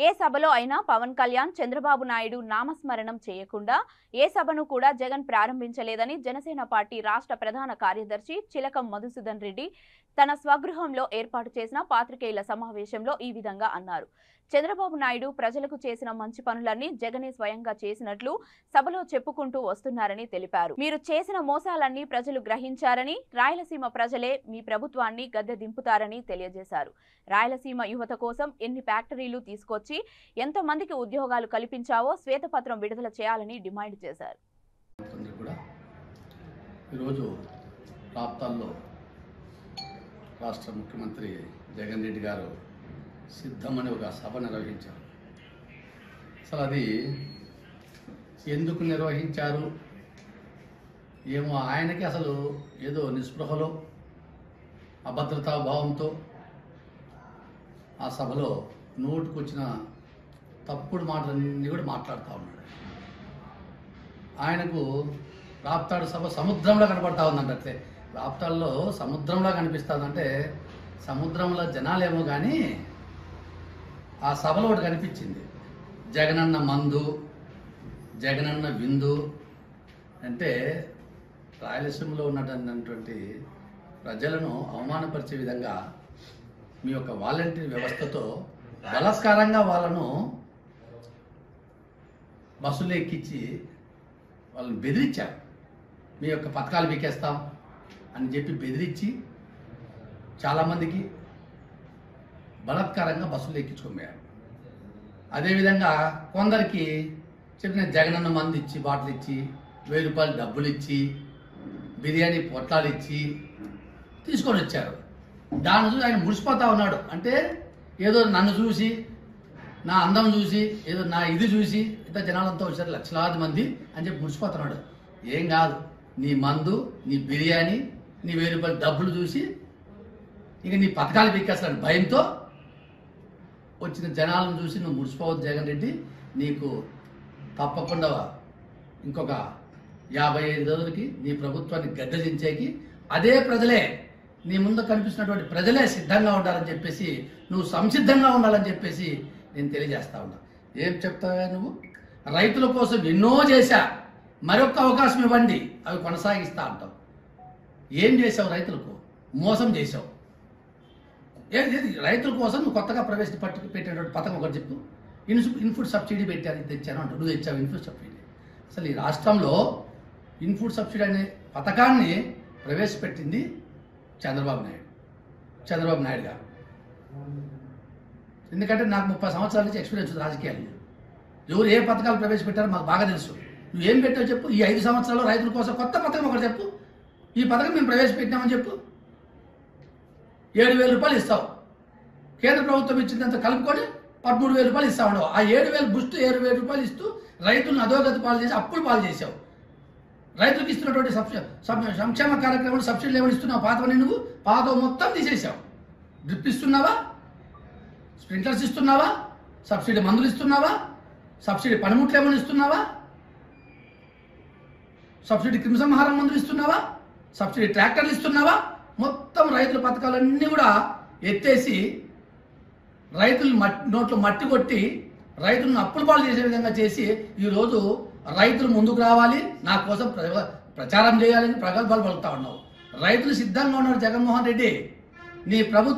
ఏ సభలో అయినా పవన్ కళ్యాణ్ చంద్రబాబు నాయుడు నామస్మరణం చేయకుండా ఏ సభను కూడా జగన్ ప్రారంభించలేదని జనసేన పార్టీ రాష్ట్ర ప్రధాన కార్యదర్శి చిలకం మధుసూదన్ రెడ్డి తన స్వగృహంలో ఏర్పాటు చేసిన పాత్రికేయుల సమావేశంలో ఈ విధంగా అన్నారు. చంద్రబాబు నాయుడు ప్రజలకు చేసిన మంచి పనులన్నీ జగనే స్వయంగా చేసినట్లు సభలో చెప్పుకుంటూ వస్తున్నారని తెలిపారు. మీరు చేసిన మోసాలన్నీ ప్రజలు గ్రహించారని, రాయలసీమ ప్రజలే మీ ప్రభుత్వాన్ని గద్దె దింపుతారని తెలియజేశారు. రాయలసీమ యువత కోసం ఎన్ని ఫ్యాక్టరీలు తీసుకొచ్చి ఎంతమందికి ఉద్యోగాలు కల్పించావో శ్వేతపత్రం విడుదల చేయాలని డిమాండ్ చేశారు. రాష్ట్ర ముఖ్యమంత్రి జగన్ రెడ్డి గారు సిద్ధమని ఒక సభ నిర్వహించారు. అసలు అది ఎందుకు నిర్వహించారు ఏమో, ఆయనకి అసలు ఏదో నిస్పృహలో అభద్రతా భావంతో ఆ సభలో నోటుకొచ్చిన తప్పుడు మాటలన్నీ కూడా మాట్లాడుతూ ఉన్నాడు. ఆయనకు రాప్తాడు సభ సముద్రంలో కనపడతా ఉందంటే, రాప్తాడులో సముద్రంలో కనిపిస్తుందంటే సముద్రంలో జనాలేమో కానీ ఆ సభలో ఒకటి కనిపించింది, జగనన్న మందు, జగనన్న విందు. అంటే రాయలసీమలో ఉన్నటువంటి ప్రజలను అవమానపరిచే విధంగా మీ యొక్క వాలంటీర్ వ్యవస్థతో బలత్కారంగా వాళ్ళను బస్సులు ఎక్కించి వాళ్ళని బెదిరించారు. మీ యొక్క పథకాలు బీకేస్తాం అని చెప్పి బెదిరించి చాలామందికి బలత్కారంగా బస్సులు ఎక్కించుకోమయ్యారు. అదేవిధంగా కొందరికి చెప్పిన జగనన్న మంది ఇచ్చి, బాటిల్ ఇచ్చి, 1000 రూపాయలు డబ్బులు ఇచ్చి, బిర్యానీ పొట్లాలు ఇచ్చి తీసుకొని వచ్చారు. దాని చూసి ఆయన మురిసిపోతా ఉన్నాడు. అంటే ఏదో నన్ను చూసి, నా అందం చూసి, ఏదో నా ఇది చూసి ఇంత జనాలంతా వచ్చారు, లక్షలాది మంది అని చెప్పి మురిసిపోతున్నాడు. ఏం కాదు, నీ మందు, నీ బిర్యానీ, నీ 1000 రూపాయల డబ్బులు చూసి ఇక నీ పథకాలు పీకేస్తాడు భయంతో వచ్చిన జనాలను చూసి నువ్వు మురిసిపోవద్దు జగన్ రెడ్డి. నీకు తప్పకుండా ఇంకొక 55 రోజులకి నీ ప్రభుత్వాన్ని గద్దెదించేకి అదే ప్రజలే, నీ ముందు కనిపిస్తున్నటువంటి ప్రజలే సిద్ధంగా ఉండాలని చెప్పేసి, నువ్వు సంసిద్ధంగా ఉండాలని చెప్పేసి నేను తెలియజేస్తా ఉన్నా. ఏం చెప్తావా నువ్వు? రైతుల కోసం ఎన్నో చేశా, మరొక అవకాశం ఇవ్వండి, అవి కొనసాగిస్తా అంటావు. ఏం చేసావు? రైతులకు మోసం చేసావు. ఏది రైతుల కోసం నువ్వు కొత్తగా పెట్టేటువంటి పథకం ఒకటి చెప్పు. ఇన్పుట్ సబ్సిడీ పెట్టాను, తెచ్చాను అంటావు. నువ్వు తెచ్చావు ఇన్పుట్ సబ్సిడీ. అసలు ఈ రాష్ట్రంలో ఇన్పుట్ సబ్సిడీ అనే పథకాన్ని ప్రవేశపెట్టింది చంద్రబాబు నాయుడు గారు. ఎందుకంటే నాకు 30 సంవత్సరాల నుంచి ఎక్స్పీరియన్స్ ఉంది రాజకీయాలు. ఎవరు ఏ పథకాలు ప్రవేశపెట్టారో మాకు బాగా తెలుసు. నువ్వు ఏం పెట్టావు చెప్పు. ఈ 5 సంవత్సరాల్లో రైతుల కోసం కొత్త పథకం ఒకటి చెప్పు. ఈ పథకం మేము ప్రవేశపెట్టినామని చెప్పు. 7,000 రూపాయలు ఇస్తావు. కేంద్ర ప్రభుత్వం ఇచ్చిందంత కలుపుకొని 13,000 రూపాయలు ఇస్తావు. ఆ 7,000 బుస్ట్ 7,000 రూపాయలు ఇస్తూ రైతులను అధోగతి పాలు చేసి అప్పులు పాలు చేసావు. రైతులకు ఇస్తున్నటువంటి సంక్షేమ కార్యక్రమాలు సబ్సిడీలు ఏమైనా ఇస్తున్నావు? పాతవని నువ్వు పాత మొత్తం తీసేసావు. డ్రిప్ ఇస్తున్నావా? స్ప్రింక్లర్స్ ఇస్తున్నావా? సబ్సిడీ మందులు ఇస్తున్నావా? సబ్సిడీ పనిముట్లు ఏమైనా ఇస్తున్నావా? సబ్సిడీ క్రిమిసంహారం మందులు ఇస్తున్నావా? సబ్సిడీ ట్రాక్టర్లు ఇస్తున్నావా? మొత్తం రైతుల పథకాలన్నీ కూడా ఎత్తేసి రైతులు నోట్లో మట్టి కొట్టి రైతులను అప్పుల పాలు చేసే విధంగా చేసి ఈరోజు రైతులు ముందుకు రావాలి, నా కోసం ప్రచారం చేయాలని ప్రగల్భాలు పలుకుతా ఉన్నావు. రైతులు సిద్ధంగా ఉన్నారు. జగన్మోహన్ రెడ్డి, నీ ప్రభుత్వం